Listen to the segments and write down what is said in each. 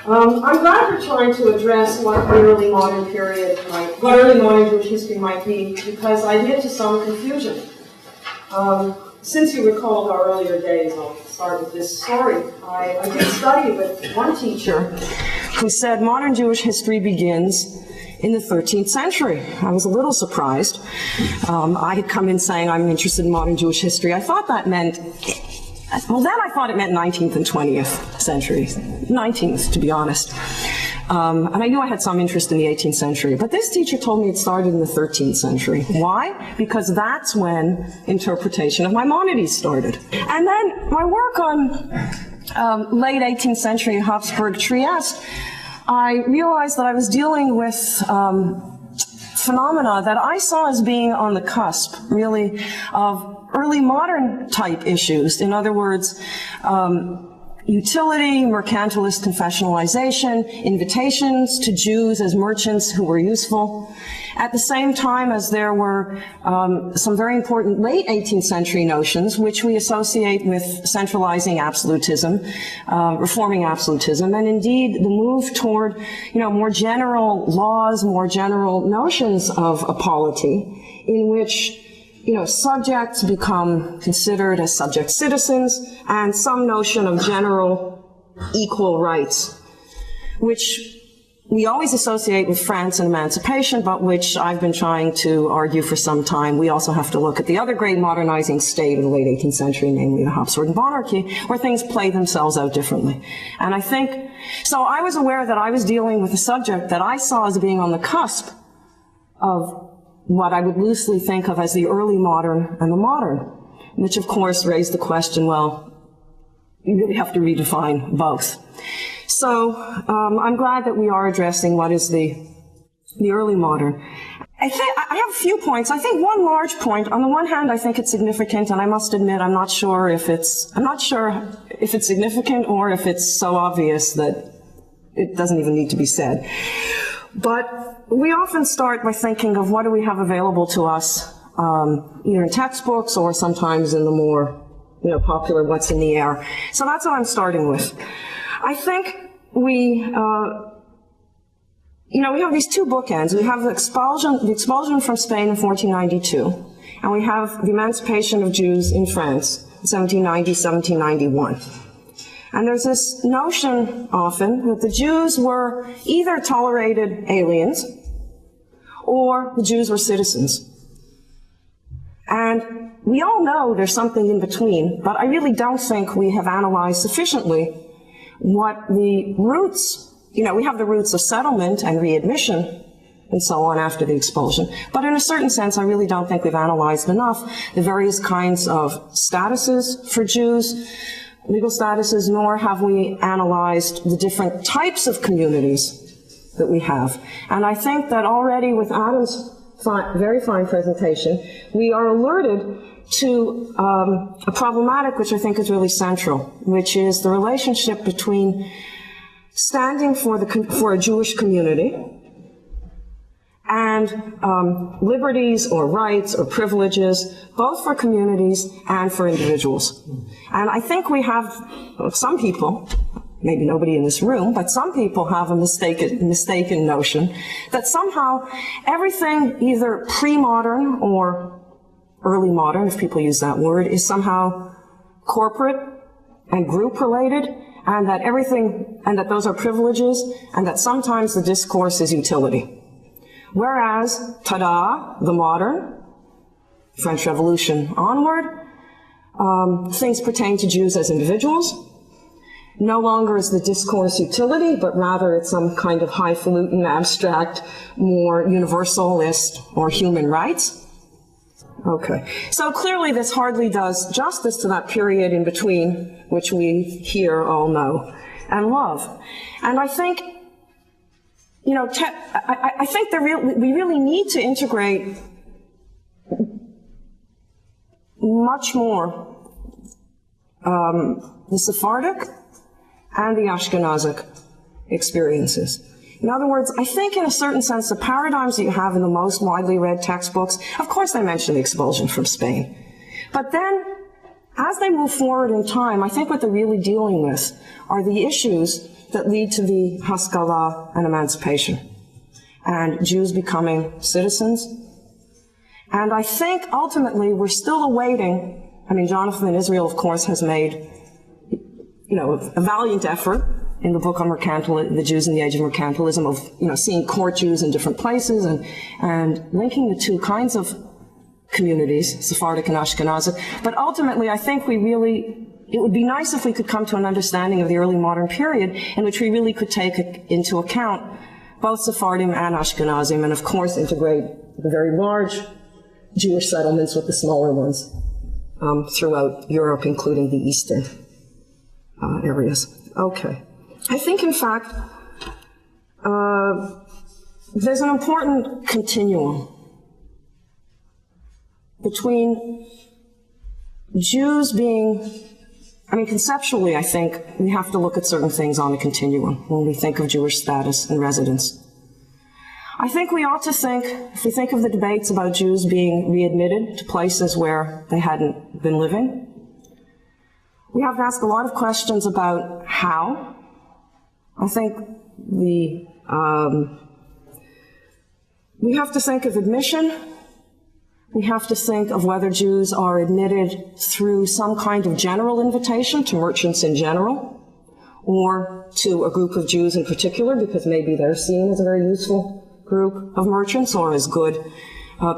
I'm glad you're trying to address what the early modern period what early modern Jewish history might be, because I admit to some confusion. Since you recalled our earlier days, I'll start with this story. I did study with one teacher who said modern Jewish history begins in the 13th century. I was a little surprised. I had come in saying I'm interested in modern Jewish history. I thought that meant, well, then I thought it meant 19th and 20th centuries. 19th, to be honest. And I knew I had some interest in the 18th century, but this teacher told me it started in the 13th century. Why? Because that's when interpretation of Maimonides started. And then my work on late 18th century Habsburg Trieste, I realized that I was dealing with phenomena that I saw as being on the cusp, really, of early modern type issues. In other words, utility, mercantilist confessionalization, invitations to Jews as merchants who were useful. At the same time as there were some very important late 18th century notions which we associate with centralizing absolutism, reforming absolutism, and indeed the move toward, more general laws, more general notions of a polity in which subjects become considered as subject citizens, and some notion of general equal rights, which we always associate with France and emancipation, but which I've been trying to argue for some time. We also have to look at the other great modernizing state of the late 18th century, namely the Habsburg monarchy, where things play themselves out differently. And I think, so I was aware that I was dealing with a subject that I saw as being on the cusp of what I would loosely think of as the early modern and the modern, which of course raised the question, well, you really have to redefine both. So I'm glad that we are addressing what is the early modern. I have a few points. I think one large point, on the one hand, I think it's significant, and I must admit I'm not sure if it's significant or if it's so obvious that it doesn't even need to be said. But we often start by thinking of what do we have available to us, either in textbooks or sometimes in the more, popular what's in the air. So that's what I'm starting with. I think we have these two bookends. We have the expulsion from Spain in 1492, and we have the emancipation of Jews in France in 1790, 1791. And there's this notion often that the Jews were either tolerated aliens or the Jews were citizens. And we all know there's something in between, but I really don't think we have analyzed sufficiently what the roots, we have the roots of settlement and readmission and so on after the expulsion. But in a certain sense, I really don't think we've analyzed enough the various kinds of statuses for Jews, legal statuses, nor have we analyzed the different types of communities that we have. And I think that already with Adam's very fine presentation, we are alerted to a problematic which I think is really central, which is the relationship between standing for a Jewish community and liberties or rights or privileges, both for communities and for individuals. And I think we have some people, maybe nobody in this room, but some people have a mistaken notion that somehow everything either pre-modern or early modern, if people use that word, is somehow corporate and group related, and that those are privileges, and that sometimes the discourse is utility. Whereas, ta-da, the modern, French Revolution onward, things pertain to Jews as individuals. No longer is the discourse utility, but rather it's some kind of highfalutin, abstract, more universalist or human rights. Okay. So clearly this hardly does justice to that period in between, which we here all know and love. And I think, I think we really need to integrate much more the Sephardic and the Ashkenazic experiences. In other words, I think in a certain sense the paradigms that you have in the most widely read textbooks, of course they mention the expulsion from Spain. But then, as they move forward in time, I think what they're really dealing with are the issues that lead to the Haskalah and emancipation, and Jews becoming citizens. And I think ultimately we're still awaiting, I mean, Jonathan Israel, of course, has made, a valiant effort in the book on the Jews in the Age of Mercantilism of, seeing court Jews in different places and linking the two kinds of communities, Sephardic and Ashkenazic. But ultimately, I think it would be nice if we could come to an understanding of the early modern period in which we really could take into account both Sephardim and Ashkenazim, and of course integrate the very large Jewish settlements with the smaller ones throughout Europe, including the eastern areas. Okay. I think, in fact, there's an important continuum between Jews being, conceptually, I think we have to look at certain things on a continuum when we think of Jewish status and residence. I think we ought to think, if we think of the debates about Jews being readmitted to places where they hadn't been living, we have to ask a lot of questions about how. I think we have to think of admission. We have to think of whether Jews are admitted through some kind of general invitation to merchants in general, or to a group of Jews in particular, because maybe they're seen as a very useful group of merchants or as good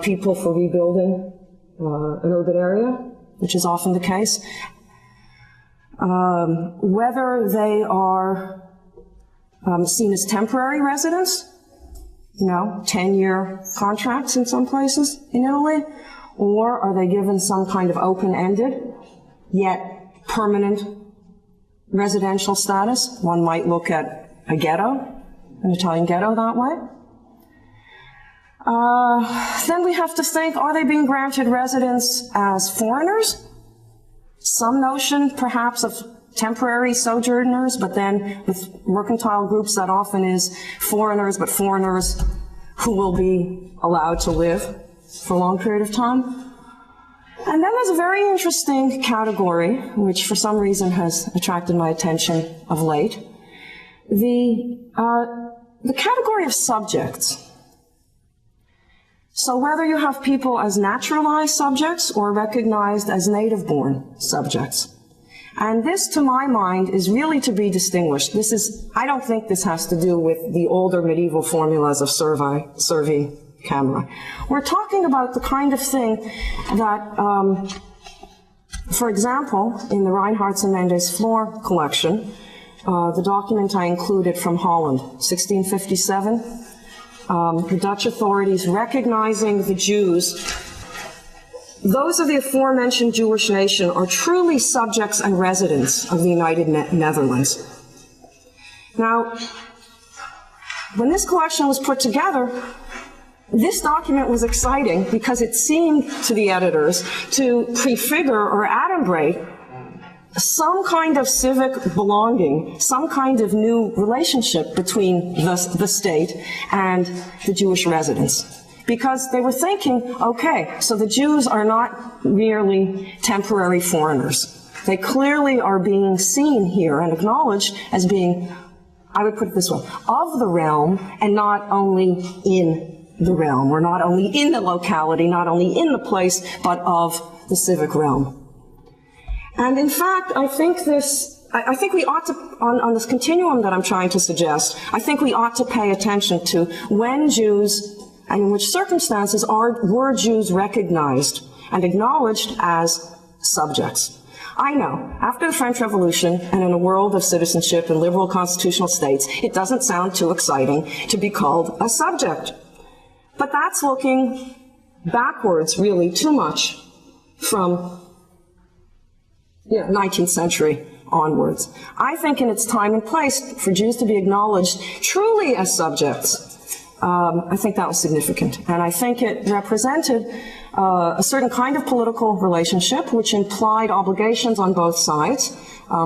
people for rebuilding an urban area, which is often the case. Whether they are seen as temporary residents, 10-year contracts in some places in Italy, or are they given some kind of open-ended yet permanent residential status? One might look at a ghetto, an Italian ghetto that way. Then we have to think, are they being granted residence as foreigners? Some notion perhaps of temporary sojourners, but then with mercantile groups that often is foreigners, but foreigners who will be allowed to live for a long period of time. And then there's a very interesting category, which for some reason has attracted my attention of late, the category of subjects. So whether you have people as naturalized subjects or recognized as native-born subjects. And this, to my mind, is really to be distinguished. I don't think this has to do with the older medieval formulas of servi, camera. We're talking about the kind of thing that, for example, in the Reinhardts and Mendes Floor collection, the document I included from Holland, 1657, the Dutch authorities recognizing the Jews, those of the aforementioned Jewish nation are truly subjects and residents of the United Netherlands. Now, when this collection was put together, this document was exciting because it seemed to the editors to prefigure or adumbrate some kind of civic belonging, some kind of new relationship between the state and the Jewish residents. Because they were thinking, okay, so the Jews are not merely temporary foreigners. They clearly are being seen here and acknowledged as being, I would put it this way, of the realm and not only in the realm, or not only in the locality, not only in the place, but of the civic realm. And in fact, I think we ought to, on this continuum that I'm trying to suggest, I think we ought to pay attention to when Jews, and in which circumstances were Jews recognized and acknowledged as subjects. I know, after the French Revolution and in a world of citizenship and liberal constitutional states, it doesn't sound too exciting to be called a subject. But that's looking backwards, really, too much from 19th century onwards. I think in its time and place for Jews to be acknowledged truly as subjects, I think that was significant. And I think it represented a certain kind of political relationship which implied obligations on both sides,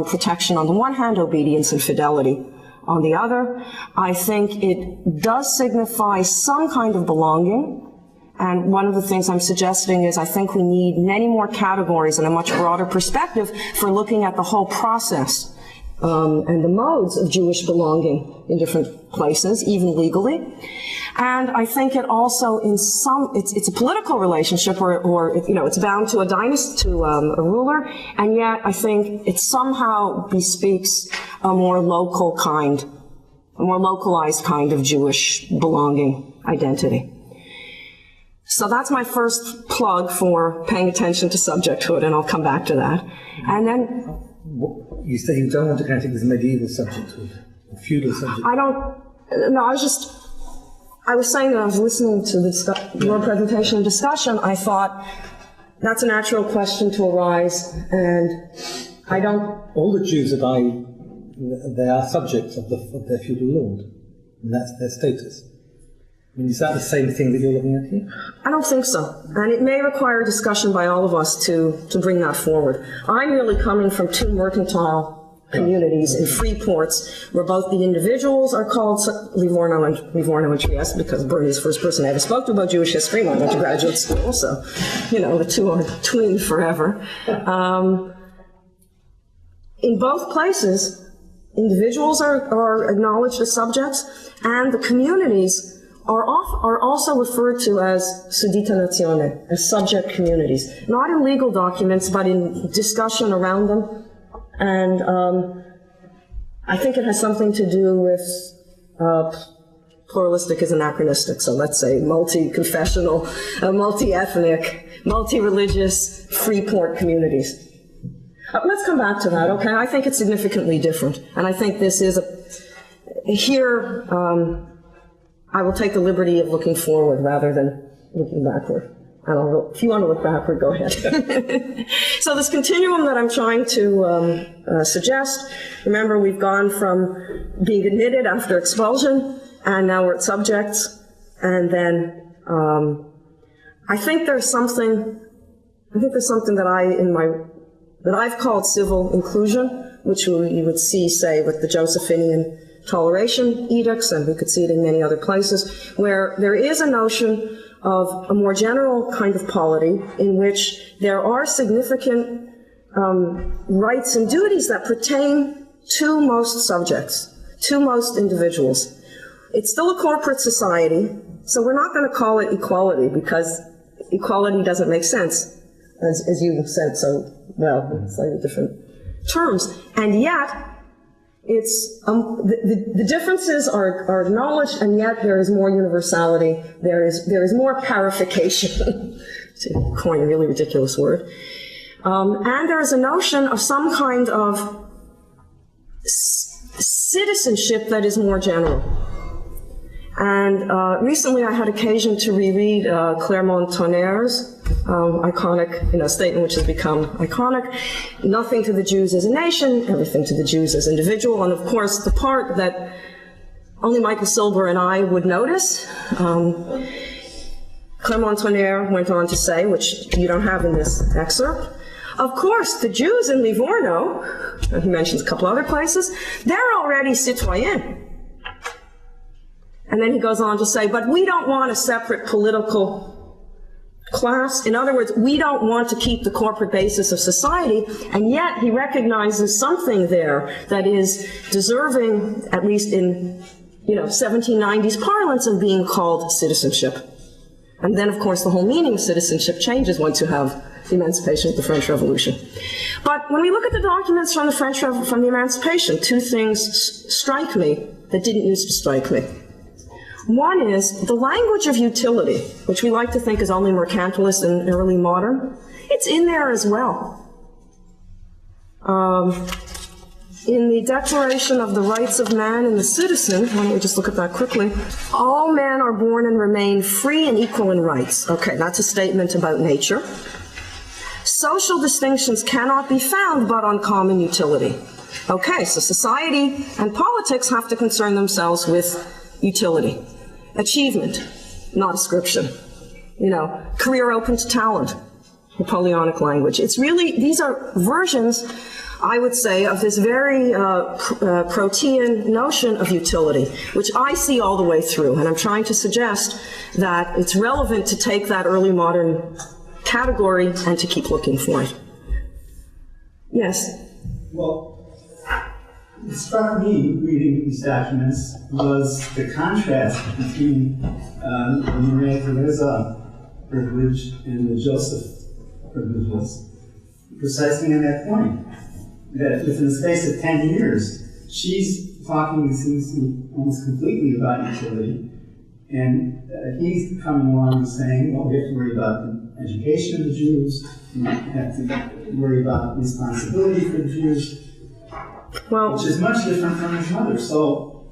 protection on the one hand, obedience and fidelity on the other. I think it does signify some kind of belonging. And one of the things I'm suggesting is I think we need many more categories and a much broader perspective for looking at the whole process and the modes of Jewish belonging in different places, even legally. And I think it also, it's a political relationship, or it's bound to a dynasty, to a ruler, and yet I think it somehow bespeaks a more local kind, a more localized kind of Jewish belonging identity. So that's my first plug for paying attention to subjecthood, and I'll come back to that. And then... You say you don't want to kind of take this medieval subjecthood, feudal subject. I was saying that I was listening to your presentation and discussion. I thought that's a natural question to arise, and I don't... All the Jews that they are subjects of their feudal lord, and that's their status. I mean, is that the same thing that you're looking at here? I don't think so. And it may require discussion by all of us to bring that forward. I'm really coming from two mercantile communities in free ports where both the individuals are called Livorno and Trieste, because Bernie's the first person I ever spoke to about Jewish history when I went to graduate school, so, the two are twined forever. In both places, individuals are acknowledged as subjects, and the communities are also referred to as suddita nazione, as subject communities, not in legal documents, but in discussion around them. And I think it has something to do with pluralistic is anachronistic, so let's say multi-confessional, multi-ethnic, multi-religious, free port communities. Let's come back to that, okay? I think it's significantly different, and I think this is here, I will take the liberty of looking forward rather than looking backward. I don't know, if you want to look backward, go ahead. So this continuum that I'm trying to suggest, remember we've gone from being admitted after expulsion, and now we're at subjects, and then I think there's something that I've called civil inclusion, which you would see, say, with the Josephinian toleration edicts, and we could see it in many other places, where there is a notion of a more general kind of polity in which there are significant rights and duties that pertain to most subjects, to most individuals. It's still a corporate society, so we're not going to call it equality, because equality doesn't make sense, as you said so well, in slightly different terms. And yet, it's the differences are acknowledged, and yet there is more universality. There is more parification, to coin a really ridiculous word, and there is a notion of some kind of citizenship that is more general. And recently, I had occasion to reread Clermont-Tonnerre's iconic, statement which has become iconic: nothing to the Jews as a nation, everything to the Jews as individual. And of course, the part that only Michael Silber and I would notice, Clermont-Tonnerre went on to say, which you don't have in this excerpt, of course, the Jews in Livorno, and he mentions a couple other places, they're already citoyens. And then he goes on to say, but we don't want a separate political class. In other words, we don't want to keep the corporate basis of society, and yet he recognizes something there that is deserving, at least in 1790s parlance, of being called citizenship. And then, of course, the whole meaning of citizenship changes once you have the emancipation of the French Revolution. But when we look at the documents from the Emancipation, two things strike me that didn't used to strike me. One is the language of utility, which we like to think is only mercantilist and early modern. It's in there as well. In the Declaration of the Rights of Man and the Citizen, why don't we just look at that quickly? All men are born and remain free and equal in rights. Okay, that's a statement about nature. Social distinctions cannot be found but on common utility. Okay, so society and politics have to concern themselves with utility. Achievement, not ascription. Career open to talent, Napoleonic language. It's really, these are versions, I would say, of this very protean notion of utility, which I see all the way through. And I'm trying to suggest that it's relevant to take that early modern category and to keep looking for it. Yes? Well, What struck me reading these documents was the contrast between the Maria Theresa privilege and the Joseph privileges, precisely on that point, that within the space of 10 years, she's talking, it seems to me, almost completely about utility, and he's coming along and saying, well, we have to worry about the education of the Jews, we have to worry about responsibility for the Jews, which is much different from his mother. So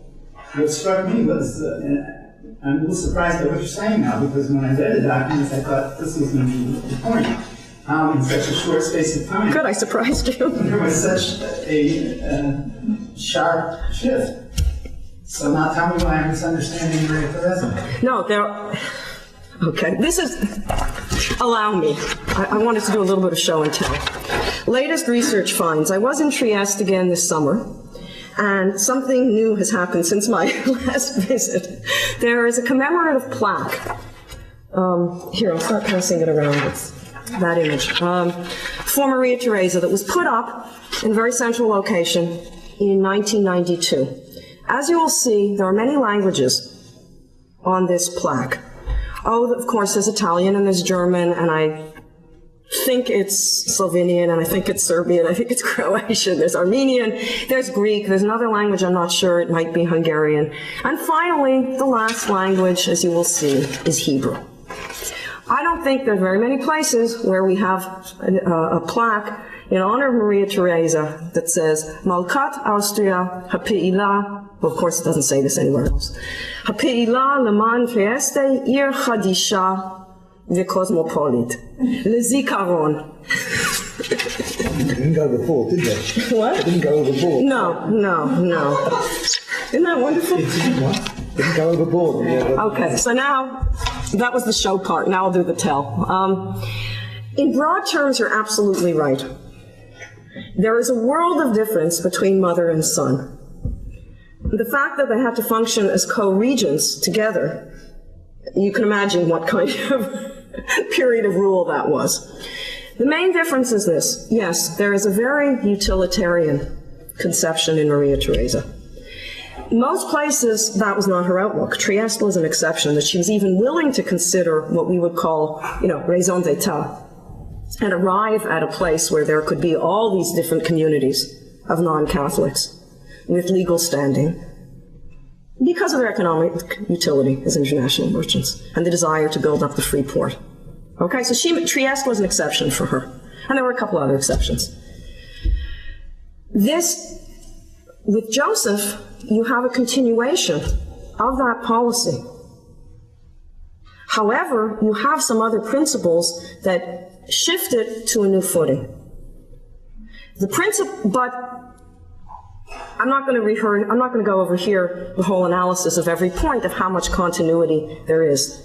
what struck me was, and I'm a little surprised by what you're saying now, because when I read the documents, I thought this was going to be the point. How in such a short space of time, Good, I surprised you. there was such a sharp shift. So now tell me why I'm misunderstanding Maria Theresa. No, okay, this is, allow me. I wanted to do a little bit of show and tell. Latest research finds, I was in Trieste again this summer, and something new has happened since my last visit. There is a commemorative plaque. Here, I'll start passing it around. It's that image. For Maria Theresa that was put up in a very central location in 1992. As you will see, there are many languages on this plaque. Oh, of course, there's Italian and there's German, and I think it's Slovenian, and I think it's Serbian, I think it's Croatian, there's Armenian, there's Greek, there's another language, I'm not sure, it might be Hungarian. And finally, the last language, as you will see, is Hebrew. I don't think there are very many places where we have a plaque in honor of Maria Theresa that says, Malkat Austria Ha'Pe'ilah, well, of course it doesn't say this anywhere else, Ha'Pe'ilah Leman Trieste Ir Chadisha V'Cosmopolit. Lezikaron. They didn't go overboard, did they? What? They didn't go overboard. No. Isn't that wonderful? Didn't go overboard. Yeah, Okay, so now, that was the show part. Now I'll do the tell. In broad terms, you're absolutely right. There is a world of difference between mother and son. The fact that they had to function as co-regents together, you can imagine what kind of period of rule that was. The main difference is this. Yes, there is a very utilitarian conception in Maria Theresa. Most places, that was not her outlook. Trieste was an exception, that she was even willing to consider what we would call, raison d'etat, and arrive at a place where there could be all these different communities of non-Catholics with legal standing because of their economic utility as international merchants and the desire to build up the free port. Okay, so Trieste was an exception for her, and there were a couple other exceptions. With Joseph, you have a continuation of that policy. However, you have some other principles that shift it to a new footing. But I'm not going to go over here the whole analysis of every point of how much continuity there is.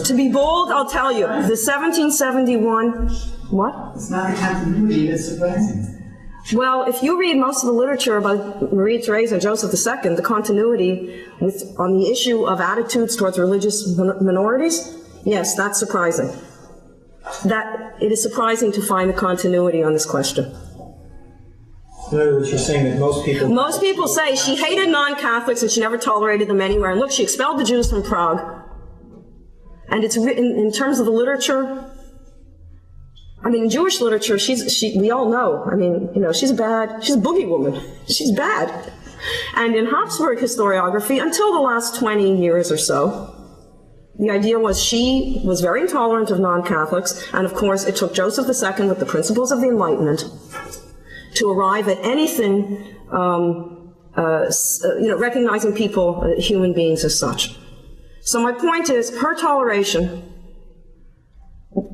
To be bold, I'll tell you, the 1771, what? It's not a continuity that's surprising. Well, if you read most of the literature about Maria Theresa and Joseph II, the continuity on the issue of attitudes towards religious minorities, yes, that's surprising. That it is surprising to find the continuity on this question. In other words, you're saying that most people say she hated non-Catholics and she never tolerated them anywhere. And look, she expelled the Jews from Prague. And it's written in terms of the literature. I mean, in Jewish literature, we all know. I mean, she's a boogie woman. She's bad. And in Habsburg historiography, until the last 20 years or so, the idea was she was very intolerant of non-Catholics, and of course, it took Joseph II with the principles of the Enlightenment to arrive at anything, recognizing people, human beings as such. So my point is, her toleration,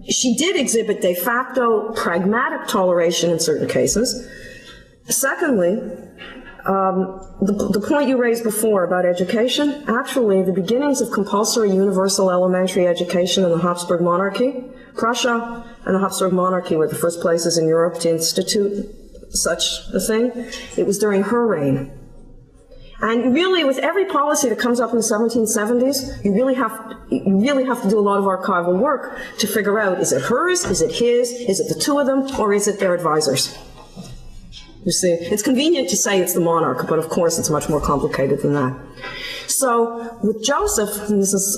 she did exhibit de facto pragmatic toleration in certain cases. Secondly, the point you raised before about education, actually the beginnings of compulsory universal elementary education in the Habsburg monarchy, Prussia and the Habsburg monarchy were the first places in Europe to institute such a thing. It was during her reign. And really, with every policy that comes up in the 1770s, you really have to do a lot of archival work to figure out, is it hers, is it his, is it the two of them, or is it their advisors? You see, it's convenient to say it's the monarch, but of course it's much more complicated than that. So with Joseph, and this is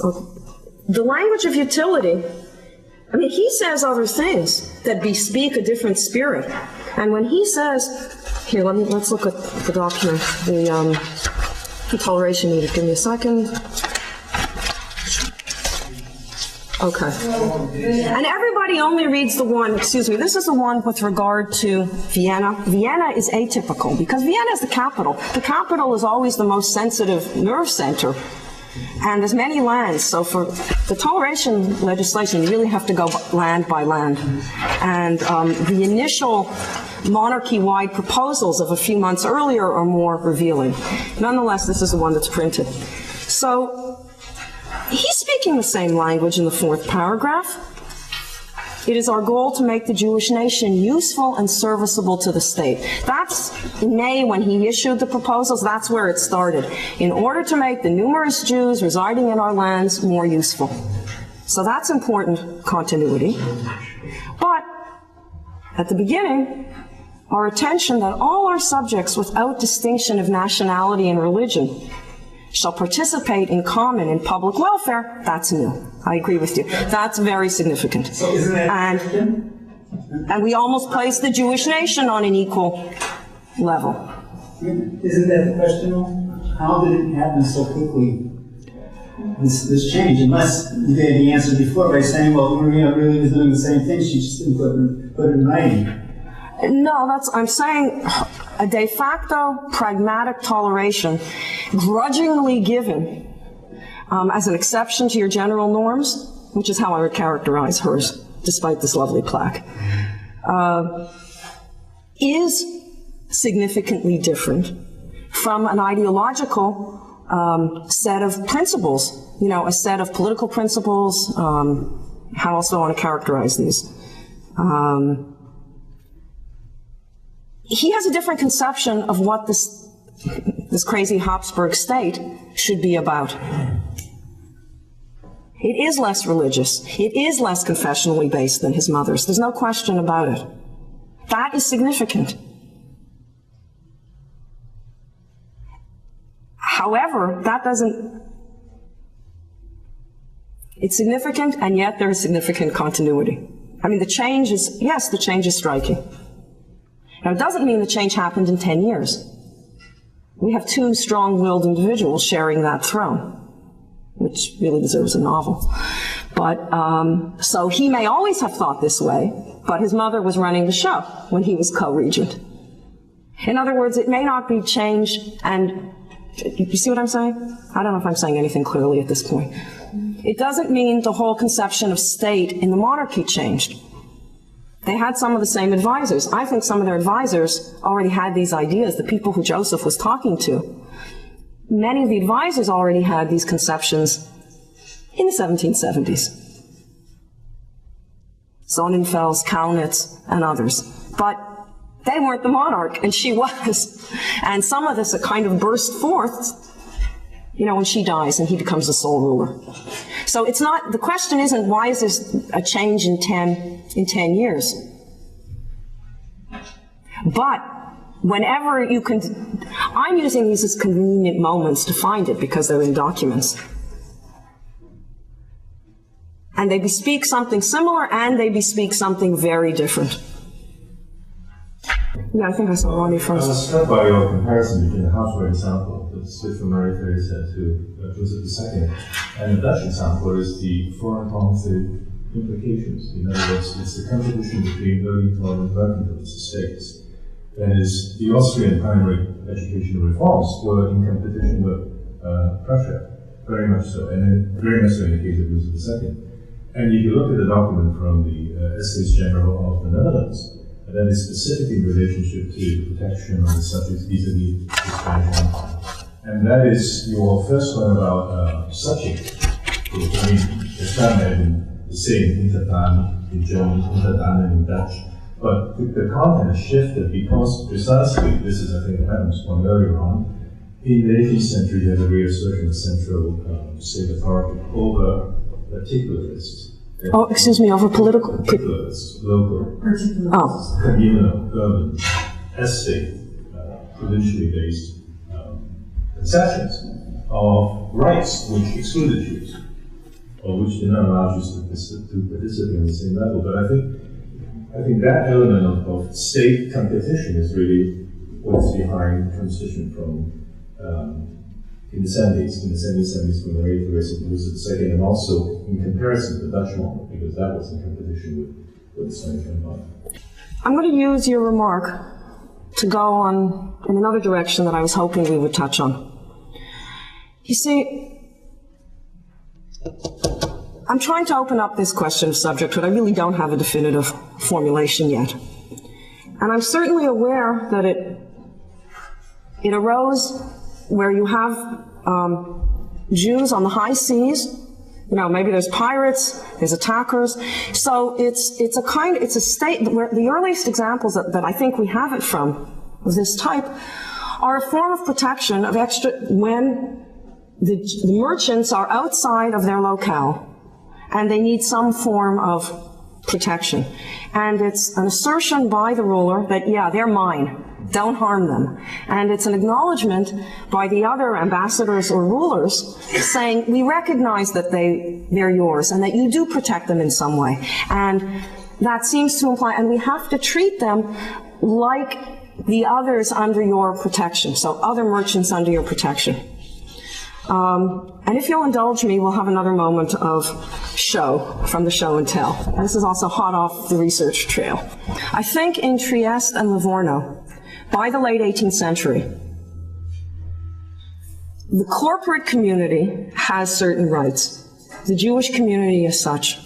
the language of utility. I mean, he says other things that bespeak a different spirit. And when he says, here, let's look at the document, the toleration needed. Give me a second. Okay. And everybody only reads the one, excuse me, this is the one with regard to Vienna. Vienna is atypical because Vienna is the capital. The capital is always the most sensitive nerve center. And there's many lands, so for the toleration legislation, you really have to go land by land. And the initial monarchy-wide proposals of a few months earlier are more revealing. Nonetheless, this is the one that's printed. So he's speaking the same language in the fourth paragraph. It is our goal to make the Jewish nation useful and serviceable to the state. That's in May when he issued the proposals, that's where it started. In order to make the numerous Jews residing in our lands more useful. So that's important continuity. But at the beginning, our attention that all our subjects without distinction of nationality and religion shall participate in common in public welfare, that's new. I agree with you. That's very significant. So isn't that and we almost place the Jewish nation on an equal level. Isn't that the question? How did it happen so quickly, this change? Unless you gave the answer before by saying, well, Maria really was doing the same thing, she just didn't put it in writing. No, I'm saying a de facto pragmatic toleration, grudgingly given as an exception to your general norms, which is how I would characterize hers, despite this lovely plaque, is significantly different from an ideological set of principles, a set of political principles. How else do I want to characterize these? He has a different conception of what this crazy Habsburg state should be about. It is less religious. It is less confessionally based than his mother's. There's no question about it. That is significant. However, it's significant, and yet there is significant continuity. I mean, the change is striking. Now, it doesn't mean the change happened in 10 years. We have two strong-willed individuals sharing that throne, which really deserves a novel. But, so he may always have thought this way, but his mother was running the show when he was co-regent. In other words, it may not be change, and you see what I'm saying? I don't know if I'm saying anything clearly at this point. It doesn't mean the whole conception of state in the monarchy changed. They had some of the same advisors. I think some of their advisors already had these ideas, the people who Joseph was talking to. Many of the advisors already had these conceptions in the 1770s. Sonnenfels, Kaunitz, and others. But they weren't the monarch, and she was. And some of this kind of burst forth, when she dies and he becomes the sole ruler. So it's not, the question isn't why is this a change in 10 years? But whenever you can, I'm using these as convenient moments to find it because they're in documents. And they bespeak something similar and they bespeak something very different. Yeah, I think I saw Ronnie first. I was struck by your comparison between the Habsburg example, the switch from Maria Theresia to Joseph II, and the Dutch example is the foreign policy implications. In other words, it's the competition between early tolerant mercantile states. That is, the Austrian primary educational reforms were in competition with Prussia, very much so, and very much so in the case of Joseph II. And if you look at the document from the Estates General of the Netherlands, that is specific in relationship to the protection of the subjects vis-a-vis the Spanish Empire. And that is your first one about subject. I mean, it's not the same Untertan in German, Untertan in Dutch, but the content has shifted because precisely, this is I think Adam's point earlier on, in the 18th century you had a reassertion of central state authority over particularists. Oh, excuse me, over political? Particularists, local, Oh. communal, urban, estate, provincially based concessions of rights which excluded Jews, or which did not allow Jews to participate on the same level. But I think that element of state competition is really what's behind transition from in the 70s from Maria Theresa Elizabeth II, and also in comparison to the Dutch model, because that was in competition with the Spanish Empire. I'm going to use your remark to go on in another direction that I was hoping we would touch on. You see, I'm trying to open up this question of subject, but I really don't have a definitive formulation yet. And I'm certainly aware that it arose where you have Jews on the high seas. You know, maybe there's pirates, there's attackers. So it's a state where the earliest examples that I think we have it from of this type are a form of protection of when the merchants are outside of their locale and they need some form of protection. And it's an assertion by the ruler that, yeah, they're mine. Don't harm them. And it's an acknowledgement by the other ambassadors or rulers saying, we recognize that they're yours and that you do protect them in some way. And that seems to imply, and we have to treat them like the others under your protection, so other merchants under your protection. And if you'll indulge me, we'll have another moment of show from the show and tell. And this is also hot off the research trail. I think in Trieste and Livorno, by the late 18th century, the corporate community has certain rights. The Jewish community as such.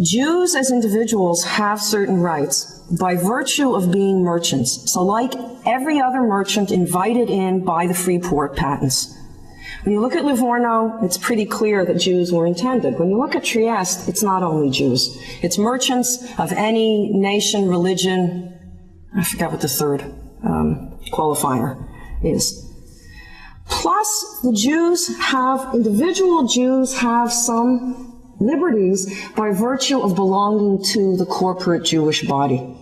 Jews as individuals have certain rights by virtue of being merchants. So like every other merchant invited in by the Freeport patents. When you look at Livorno, it's pretty clear that Jews were intended. When you look at Trieste, it's not only Jews. It's merchants of any nation, religion. I forget what the third qualifier is. Plus, individual Jews have some liberties by virtue of belonging to the corporate Jewish body.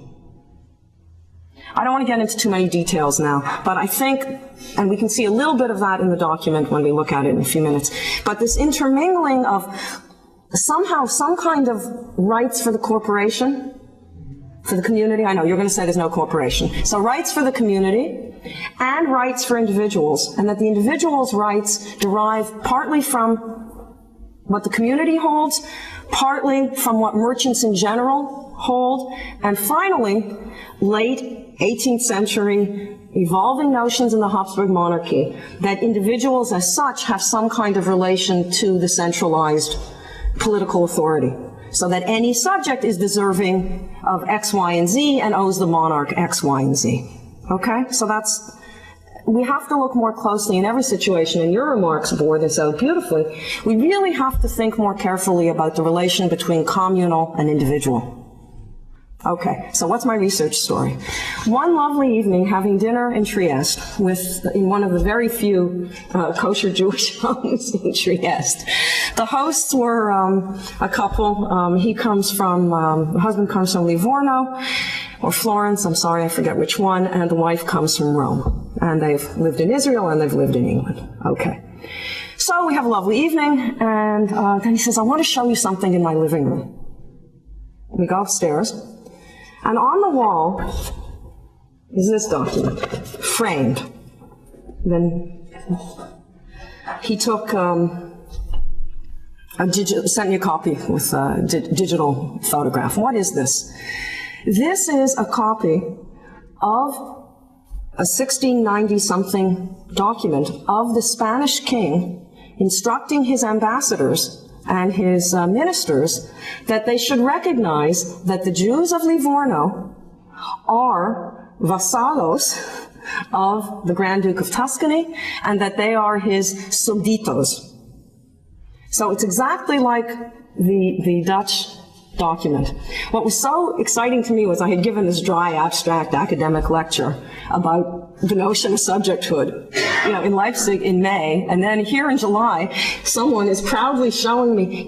I don't want to get into too many details now, but I think, and we can see a little bit of that in the document when we look at it in a few minutes, but this intermingling of somehow some kind of rights for the corporation, for the community. I know you're going to say there's no corporation. So rights for the community and rights for individuals, and that the individual's rights derive partly from what the community holds, partly from what merchants in general hold, and finally, late 18th century evolving notions in the Habsburg monarchy that individuals as such have some kind of relation to the centralized political authority. So that any subject is deserving of X, Y, and Z and owes the monarch X, Y, and Z. Okay? So we have to look more closely in every situation, and your remarks bore this out beautifully. We really have to think more carefully about the relation between communal and individual. Okay, so what's my research story? One lovely evening, having dinner in Trieste in one of the very few kosher Jewish homes in Trieste. The hosts were a couple. The husband comes from Livorno, or Florence, I'm sorry, I forget which one, and the wife comes from Rome. And they've lived in Israel and they've lived in England. Okay. So we have a lovely evening, and then he says, I want to show you something in my living room. We go upstairs. And on the wall is this document, framed. Then he took sent me a copy with a digital photograph. What is this? This is a copy of a 1690-something document of the Spanish king instructing his ambassadors and his ministers that they should recognize that the Jews of Livorno are vasallos of the Grand Duke of Tuscany and that they are his súbditos. So it's exactly like the Dutch document. What was so exciting to me was I had given this dry, abstract academic lecture about the notion of subjecthood, in Leipzig in May, and then here in July, someone is proudly showing me,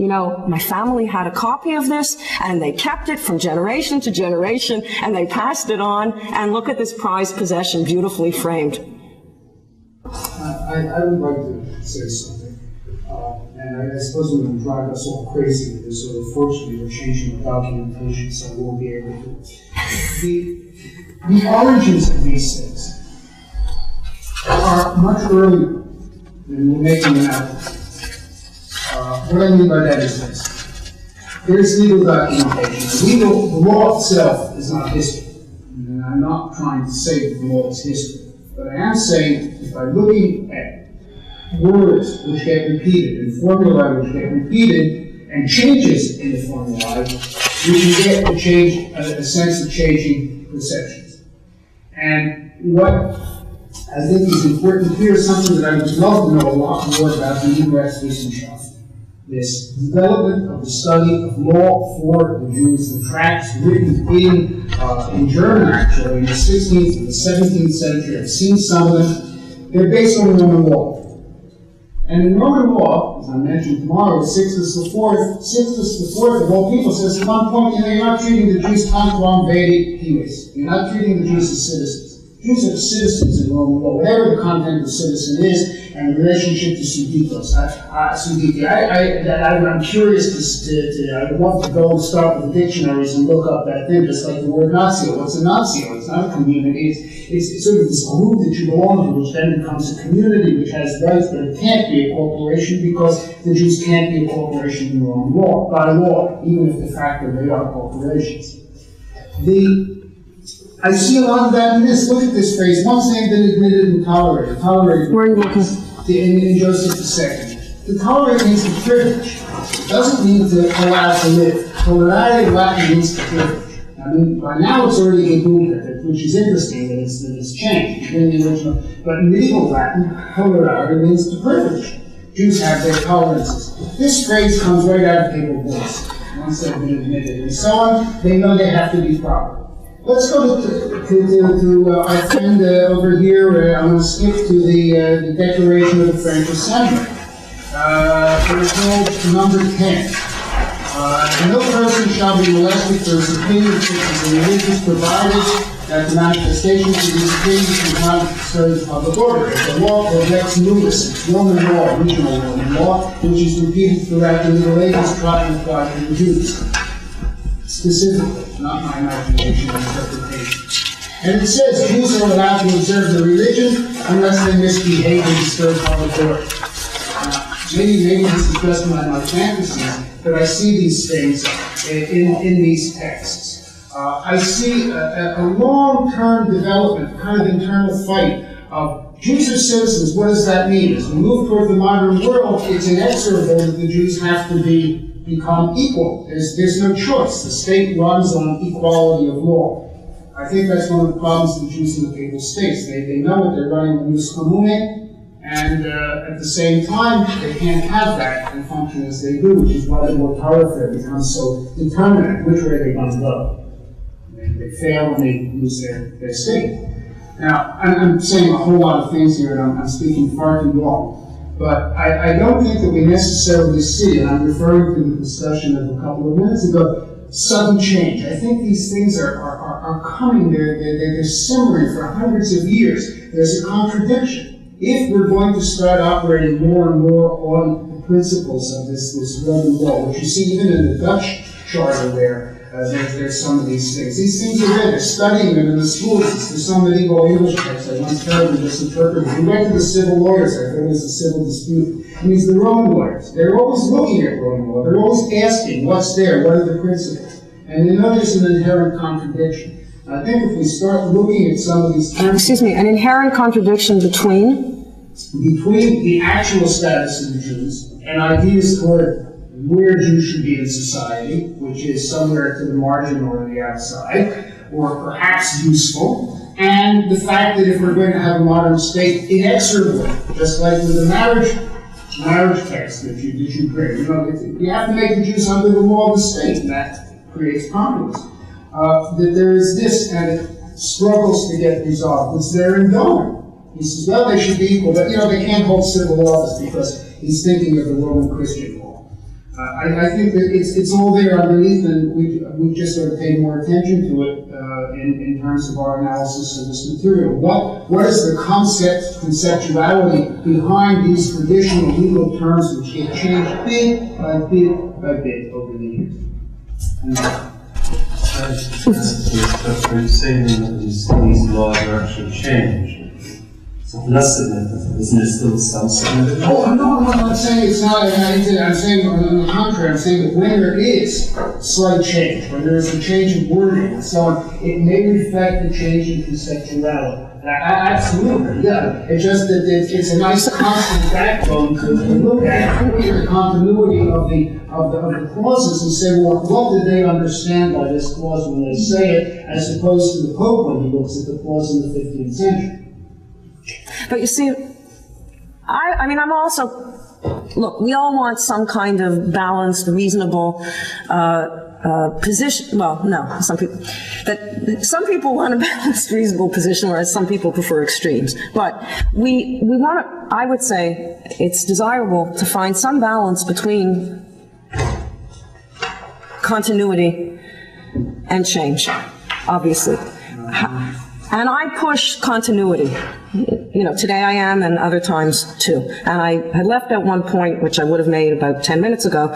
my family had a copy of this, and they kept it from generation to generation, and they passed it on, and look at this prized possession, beautifully framed. I would like to say something, and I suppose it would drive us all crazy with this, so unfortunately we're changing the documentation, so I won't be able to. The origins of these things are much earlier than we're making them out. What I mean by that is this. There's legal documentation. The law itself is not history. And I'm not trying to say that the law is history. But I am saying that by looking at words which get repeated and formulae which get repeated and changes in the formulae, we can get a sense of changing perceptions. And what I think is important here is something that I would love to know a lot more about the Rechtswissenschaft. This development of the study of law for the Jews, the tracts written in German actually, in the 16th and the 17th century. I've seen some of them. They're based on Roman law. And in Roman law, as I mentioned tomorrow, Sixtus IV of all people says at one point, you're not treating the Jews tanquam vedi cives. You're not treating the Jews as citizens. Jews are citizens in Roman law, whatever the content of citizen is, and the relationship to suditos. I'm curious I want to go and start with the dictionaries and look up that thing, just like the word Nazio. What's a Nazio? It's not a community. It's sort of this group that you belong to, which then becomes a community, which has rights, but it can't be a corporation because the Jews can't be a corporation in Roman law, by law, even if de facto they are corporations. I see a lot of that in this. Look at this phrase. Once they've been admitted and tolerated. Tolerated. Where are you looking? In Joseph II. To tolerate means to privilege. It doesn't mean to allow to live. Tolerare in Latin means to privilege. I mean, by now it's already included, which is interesting that it's changed in the original. But in medieval Latin, tolerare means to privilege. Jews have their tolerances. This phrase comes right out of papal bulls. Once they've been admitted and so on, they know they have to be proper. Let's go to our friend over here. I'm going to skip to the Declaration of the French Assembly. Article number 10. No person shall be molested for his opinion, fixes and religious, provided that the manifestation of these opinions is not necessary to public order. The law protects numerous. It's Roman law, original Roman law, which is repeated throughout the Middle Ages, taught and applied to the Jews. Specifically, not my imagination or interpretation. And it says Jews are allowed to observe their religion unless they misbehave and disturb public order. Maybe this is just my fantasies, but I see these things in these texts. I see a long-term development, kind of internal fight of Jews are citizens. What does that mean? As we move toward the modern world, it's inexorable that the Jews have to become equal. There's no choice. The state runs on equality of law. I think that's one of the problems of the Jews in the papal states. They know that they're running the jus commune, and at the same time, they can't have that and function as they do, which is why the mortality becomes so determinate which way they're going to go. They fail when they lose their state. Now, I'm saying a whole lot of things here, and I'm speaking far too long. But I don't think that we necessarily see, and I'm referring to the discussion of a couple of minutes ago, sudden change. I think these things are coming, they're simmering for hundreds of years. There's a contradiction. If we're going to start operating more and more on the principles of this Roman law, which you see even in the Dutch charter there's some of these things. These things are there. They're studying them in the schools. There's some medieval English text I once heard and just interpreted. We went to the civil lawyers. I heard it was a civil dispute. It means the Roman lawyers. They're always looking at Roman law. They're always asking what's there, what are the principles. And they know there's an inherent contradiction. I think if we start looking at some of these terms... Excuse me, an inherent contradiction between the actual status of the Jews and ideas toward where Jews should be in society, which is somewhere to the margin or the outside, or perhaps useful, and the fact that if we're going to have a modern state, inexorably, just like with the marriage text that you bring, you have to make the Jews under the law of the state, and that creates problems. That there is this, and struggles to get resolved. It's there and going. He says, well, they should be equal, but, they can't hold civil office because he's thinking of the Roman Christian law. I think that it's all there underneath, and we just sort of pay more attention to it in terms of our analysis of this material. What is the conceptuality behind these traditional legal terms which get changed bit by bit by bit over the years? That's what you're saying, that these laws are actually changed. So less significant, isn't there still some significance? Oh, no, I'm not saying it's not. I'm saying, on the contrary, I'm saying that when there is slight change, when there is a change in wording and so on, it may reflect a change in conceptuality. Absolutely, yeah. It's just that it's a nice constant backbone to look at, look at the continuity of the clauses and say, well, what did they understand by this clause when they say it, as opposed to the Pope when he looks at the clause in the 15th century. But you see, I'm also, look, we all want some kind of balanced, reasonable position. Well, no, some people want a balanced, reasonable position, whereas some people prefer extremes. But we want to, I would say, it's desirable to find some balance between continuity and change, obviously. And I push continuity. Today I am, and other times too. And I had left out one point, which I would have made about 10 minutes ago.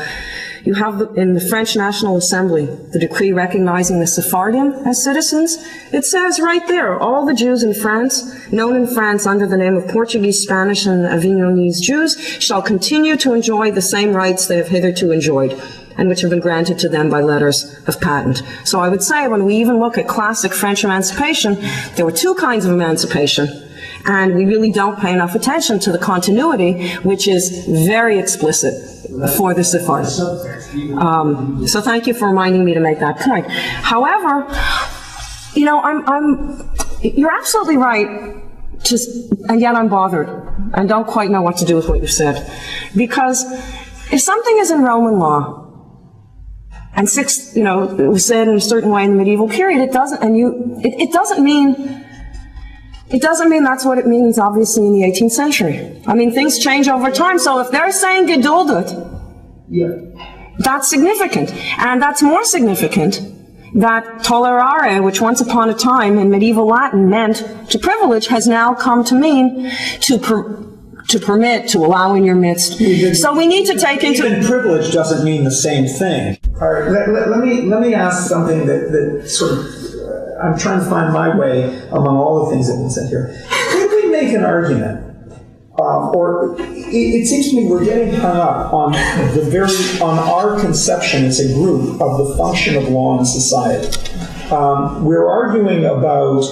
You have in the French National Assembly, the decree recognizing the Sephardim as citizens. It says right there, all the Jews in France, known in France under the name of Portuguese, Spanish, and Avignonese Jews, shall continue to enjoy the same rights they have hitherto enjoyed, and which have been granted to them by letters of patent. So I would say when we even look at classic French emancipation, there were two kinds of emancipation, and we really don't pay enough attention to the continuity, which is very explicit for the Sephardim. So thank you for reminding me to make that point. However, you're absolutely right, and yet I'm bothered, and don't quite know what to do with what you said. Because if something is in Roman law, and it was said in a certain way in the medieval period, it doesn't mean that's what it means, obviously, in the 18th century. I mean, things change over time, so if they're saying geduldet, that's significant. And that's more significant that tolerare, which once upon a time in medieval Latin meant to privilege, has now come to mean to permit, to allow in your midst. So we need to take into... Even privilege doesn't mean the same thing. All right, let me ask something that sort of, I'm trying to find my way among all the things that have been said here. Could we make an argument, or it seems to me we're getting hung up on on our conception as a group of the function of law in society. We're arguing about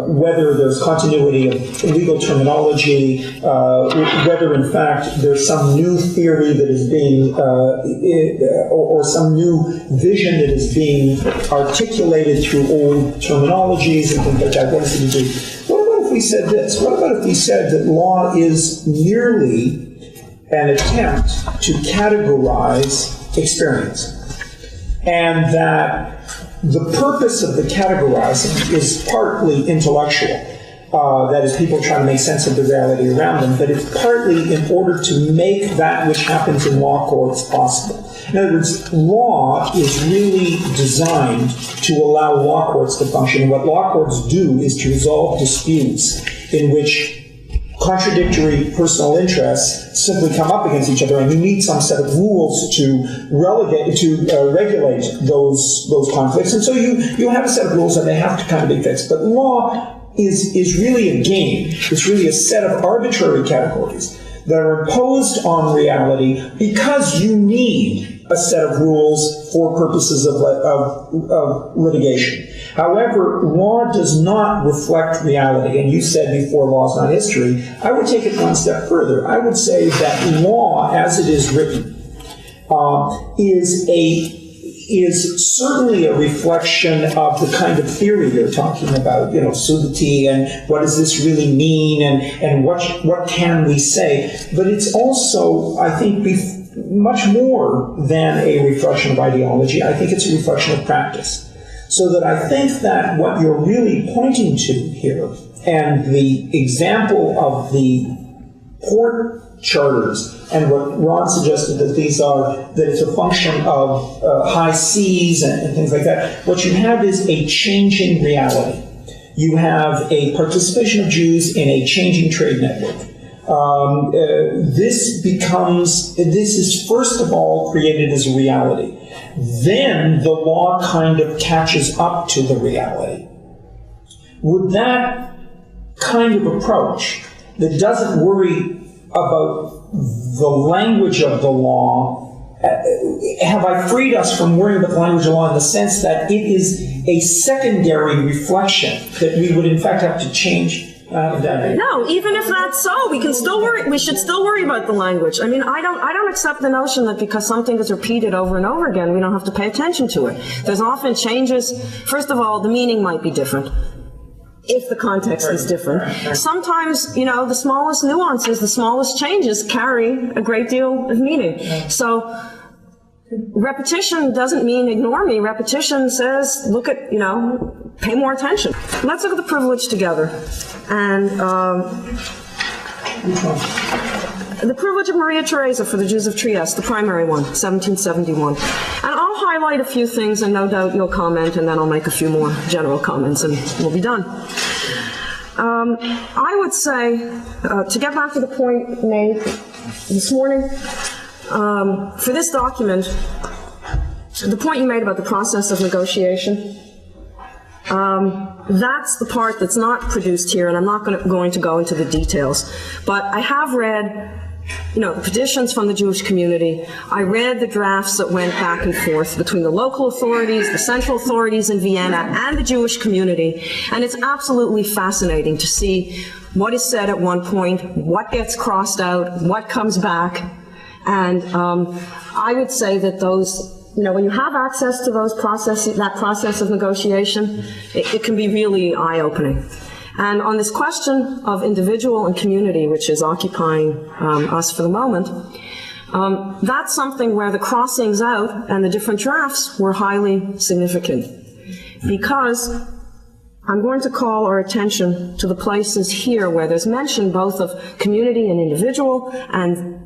whether there's continuity of legal terminology, whether in fact there's some new theory that is being, or some new vision that is being articulated through old terminologies and things like that. What does it do? What about if we said this? What about if we said that law is merely an attempt to categorize experience, and that the purpose of the categorizing is partly intellectual. That is, people trying to make sense of the reality around them, but it's partly in order to make that which happens in law courts possible. In other words, law is really designed to allow law courts to function. And what law courts do is to resolve disputes in which contradictory personal interests simply come up against each other, and you need some set of rules to regulate those conflicts. And so you have a set of rules, and they have to kind of be fixed. But law is really a game. It's really a set of arbitrary categories that are imposed on reality because you need a set of rules for purposes of litigation. However, law does not reflect reality, and you said before law is not history. I would take it one step further. I would say that law, as it is written, is certainly a reflection of the kind of theory you're talking about, subtlety, and what does this really mean, and what can we say. But it's also, I think, much more than a reflection of ideology. I think it's a reflection of practice. So that I think that what you're really pointing to here, and the example of the port charters, and what Ron suggested that these are, that it's a function of high seas and things like that, what you have is a changing reality. You have a participation of Jews in a changing trade network. This is first of all created as a reality. Then the law kind of catches up to the reality. Would that kind of approach that doesn't worry about the language of the law, have I freed us from worrying about the language of the law in the sense that it is a secondary reflection that we would in fact have to change? No, even if that's so, we can still worry. We should still worry about the language. I mean, I don't accept the notion that because something is repeated over and over again, we don't have to pay attention to it. There's often changes. First of all, the meaning might be different if the context is different. Sometimes, you know, the smallest nuances, the smallest changes carry a great deal of meaning. So repetition doesn't mean ignore me. Repetition says, look at, you know, pay more attention. Let's look at the privilege together. And the privilege of Maria Theresia for the Jews of Trieste, the primary one, 1771. And I'll highlight a few things, and no doubt you'll comment, and then I'll make a few more general comments, and we'll be done. I would say, to get back to the point made this morning, for this document, the point you made about the process of negotiation, that's the part that's not produced here, and I'm not going to go into the details. But I have read, you know, the petitions from the Jewish community. I read the drafts that went back and forth between the local authorities, the central authorities in Vienna, and the Jewish community. And it's absolutely fascinating to see what is said at one point, what gets crossed out, what comes back. And I would say that those, you know, when you have access to those processes, that process of negotiation, it can be really eye-opening. And on this question of individual and community, which is occupying us for the moment, that's something where the crossings out and the different drafts were highly significant. Because I'm going to call our attention to the places here where there's mention both of community and individual and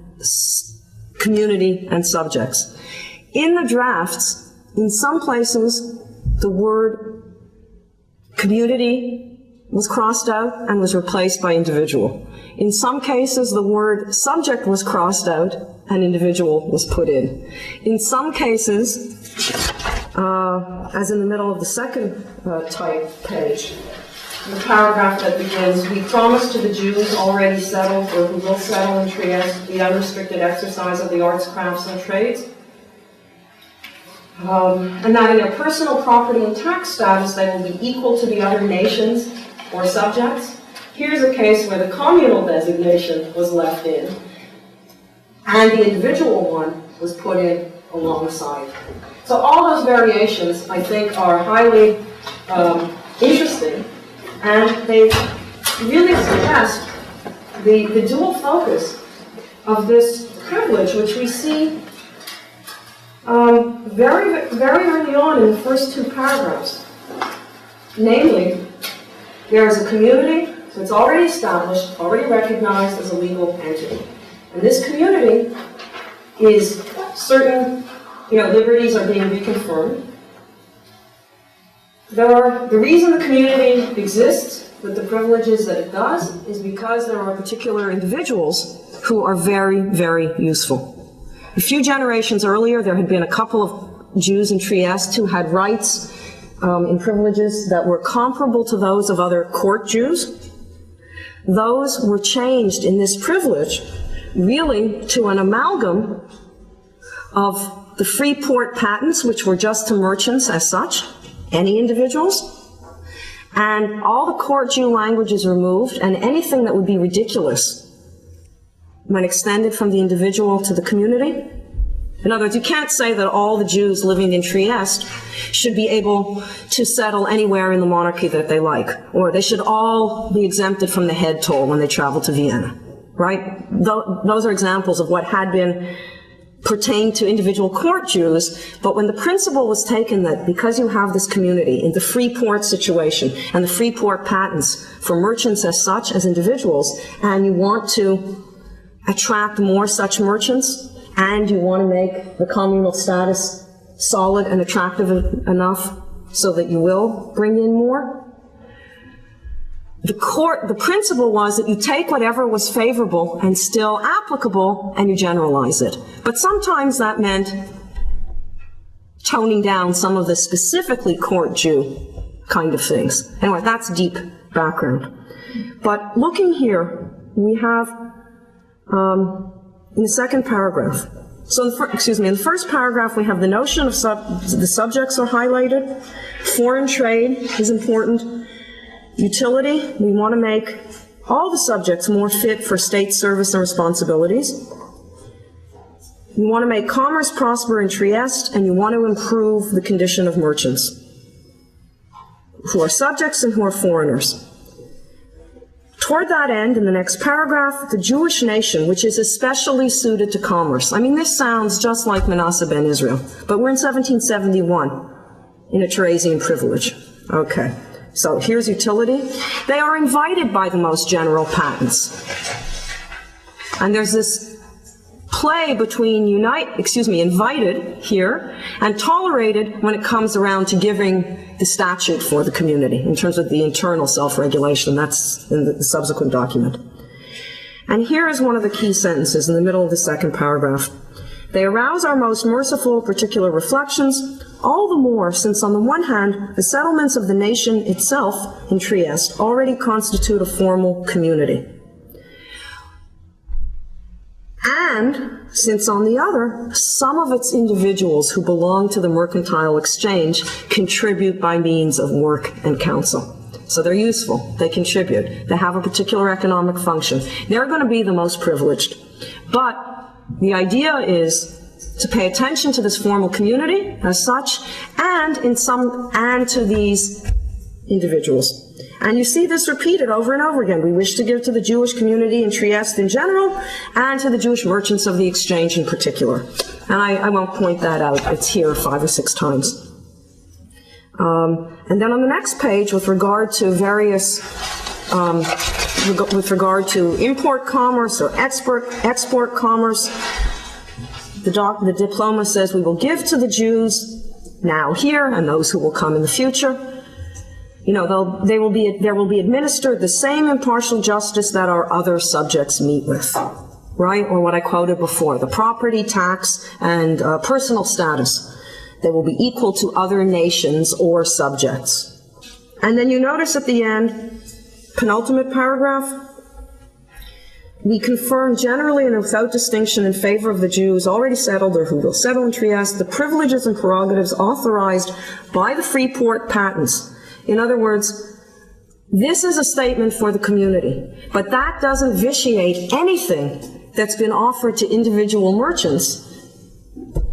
community and subjects. In the drafts, in some places, the word community was crossed out and was replaced by individual. In some cases, the word subject was crossed out and individual was put in. In some cases, as in the middle of the second type page, the paragraph that begins, we promise to the Jews already settled or who will settle in Trieste the unrestricted exercise of the arts, crafts, and trades. And that in their personal property and tax status, they will be equal to the other nations or subjects. Here's a case where the communal designation was left in, and the individual one was put in alongside. So all those variations, I think, are highly interesting, and they really suggest the dual focus of this privilege, which we see very, very early on in the first two paragraphs. Namely, there is a community, so it's already established, already recognized as a legal entity. And this community is certain, liberties are being reconfirmed. The reason the community exists with the privileges that it does is because there are particular individuals who are very, very useful. A few generations earlier, there had been a couple of Jews in Trieste who had rights and privileges that were comparable to those of other court Jews. Those were changed in this privilege really to an amalgam of the free port patents, which were just to merchants as such, any individuals, and all the court Jew language is removed, and anything that would be ridiculous when extended from the individual to the community. In other words, you can't say that all the Jews living in Trieste should be able to settle anywhere in the monarchy that they like, or they should all be exempted from the head toll when they travel to Vienna, right? Those are examples of what had been pertain to individual court Jews, but when the principle was taken that because you have this community in the free port situation and the free port patents for merchants as such, as individuals, and you want to attract more such merchants, and you want to make the communal status solid and attractive enough so that you will bring in more, the principle was that you take whatever was favorable and still applicable and you generalize it. But sometimes that meant toning down some of the specifically court Jew kind of things. Anyway, that's deep background. But looking here, we have in the second paragraph. So, in the first paragraph, we have the notion of the subjects are highlighted. Foreign trade is important. Utility, we want to make all the subjects more fit for state service and responsibilities. You want to make commerce prosper in Trieste, and you want to improve the condition of merchants who are subjects and who are foreigners. Toward that end, in the next paragraph, the Jewish nation, which is especially suited to commerce. I mean, this sounds just like Manasseh ben Israel, but we're in 1771 in a Theresian privilege. Okay. So here's utility. They are invited by the most general patents. And there's this play between invited here and tolerated when it comes around to giving the statute for the community in terms of the internal self-regulation. That's in the subsequent document. And here is one of the key sentences in the middle of the second paragraph. They arouse our most merciful particular reflections, all the more since on the one hand, the settlements of the nation itself in Trieste already constitute a formal community. And since on the other, some of its individuals who belong to the mercantile exchange contribute by means of work and counsel. So they're useful, they contribute, they have a particular economic function. They're going to be the most privileged. But the idea is to pay attention to this formal community as such, and to these individuals. And you see this repeated over and over again. We wish to give to the Jewish community in Trieste in general, and to the Jewish merchants of the exchange in particular. And I won't point that out. It's here 5 or 6 times. And then on the next page, with regard to various, with regard to import commerce or export commerce, the diploma says we will give to the Jews now here and those who will come in the future. You know, there will be administered the same impartial justice that our other subjects meet with, right? Or what I quoted before, the property tax and personal status. They will be equal to other nations or subjects. And then you notice at the end, penultimate paragraph, we confirm generally and without distinction in favor of the Jews already settled or who will settle in Trieste the privileges and prerogatives authorized by the free port patents. In other words, this is a statement for the community, but that doesn't vitiate anything that's been offered to individual merchants.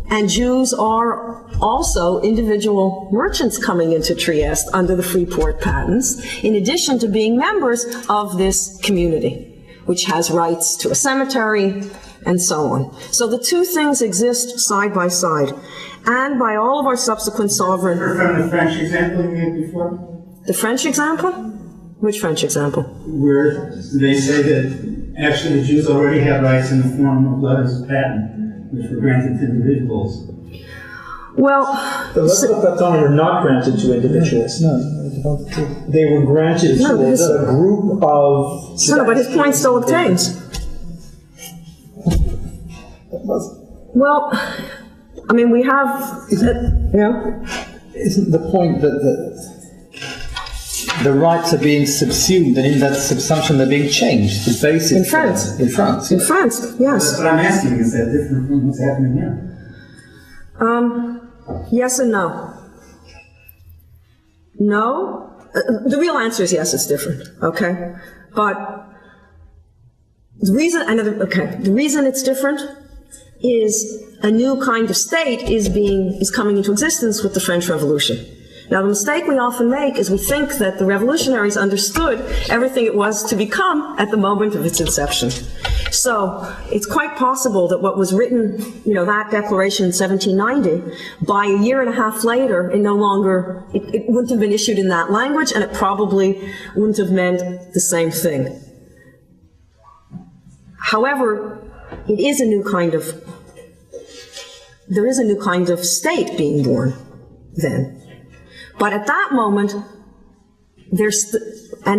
And Jews are also individual merchants coming into Trieste under the free port patents, in addition to being members of this community, which has rights to a cemetery and so on. So the two things exist side by side. And by all of our subsequent sovereign... From the French example you gave before? The French example? Which French example? Where they say that actually the Jews already have rights in the form of letters of patent, which were granted to individuals. Well... The letters of patent were not granted to individuals. No. They were granted to a group of... No, but his point still obtains. Well, I mean, we have... Isn't the point that the rights are being subsumed, and in that subsumption they're being changed? The basis in France. In France. In France, yes. That's what I'm asking. Is that different from what's happening here? Yes and no. No. The real answer is yes, it's different. Okay, but the reason it's different is a new kind of state is coming into existence with the French Revolution. Now, the mistake we often make is we think that the revolutionaries understood everything it was to become at the moment of its inception. So it's quite possible that what was written, that declaration in 1790, by a year and a half later, it wouldn't have been issued in that language, and it probably wouldn't have meant the same thing. However, there is a new kind of state being born then. But at that moment, and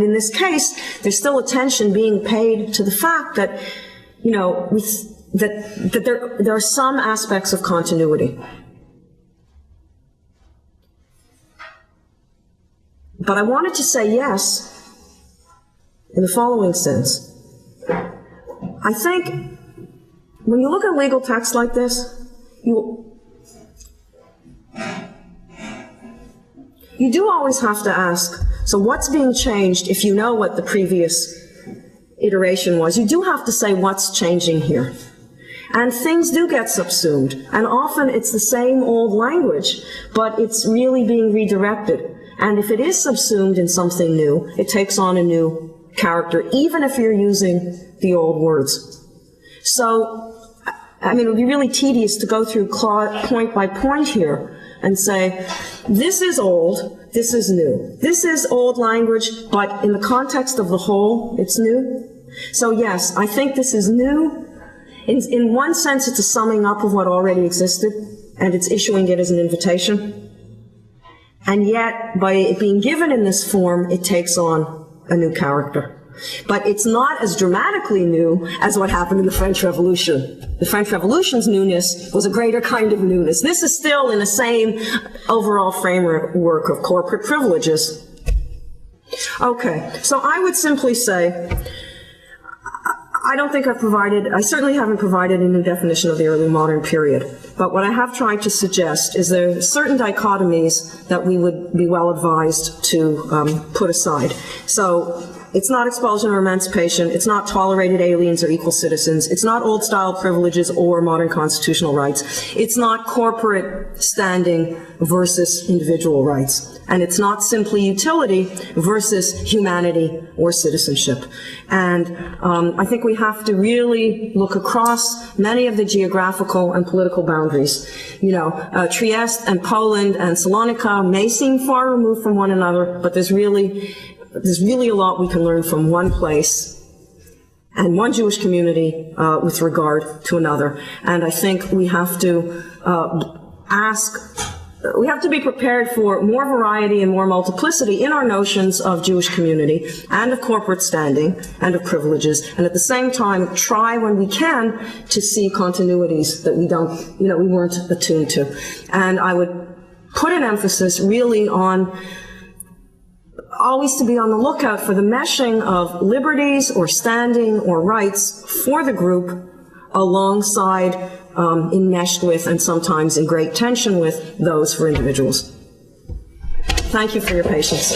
in this case, there's still attention being paid to the fact that, that there are some aspects of continuity. But I wanted to say yes in the following sense. I think when you look at legal text like this, you do always have to ask, so what's being changed if you know what the previous iteration was? You do have to say what's changing here. And things do get subsumed, and often it's the same old language, but it's really being redirected. And if it is subsumed in something new, it takes on a new character, even if you're using the old words. So, it would be really tedious to go through point by point here and say, this is old, this is new. This is old language, but in the context of the whole, it's new. So yes, I think this is new. In one sense, it's a summing up of what already existed, and it's issuing it as an invitation. And yet, by it being given in this form, it takes on a new character. But it's not as dramatically new as what happened in the French Revolution. The French Revolution's newness was a greater kind of newness. This is still in the same overall framework of corporate privileges. Okay, so I would simply say, I certainly haven't provided a new definition of the early modern period. But what I have tried to suggest is there are certain dichotomies that we would be well advised to put aside. So it's not expulsion or emancipation, it's not tolerated aliens or equal citizens, it's not old-style privileges or modern constitutional rights, it's not corporate standing versus individual rights, and it's not simply utility versus humanity or citizenship. And I think we have to really look across many of the geographical and political boundaries. Trieste and Poland and Salonika may seem far removed from one another, but there's really a lot we can learn from one place and one Jewish community with regard to another. And I think we have to we have to be prepared for more variety and more multiplicity in our notions of Jewish community and of corporate standing and of privileges, and at the same time try when we can to see continuities that we weren't attuned to. And I would put an emphasis really on always to be on the lookout for the meshing of liberties or standing or rights for the group alongside, enmeshed with, and sometimes in great tension with those for individuals. Thank you for your patience.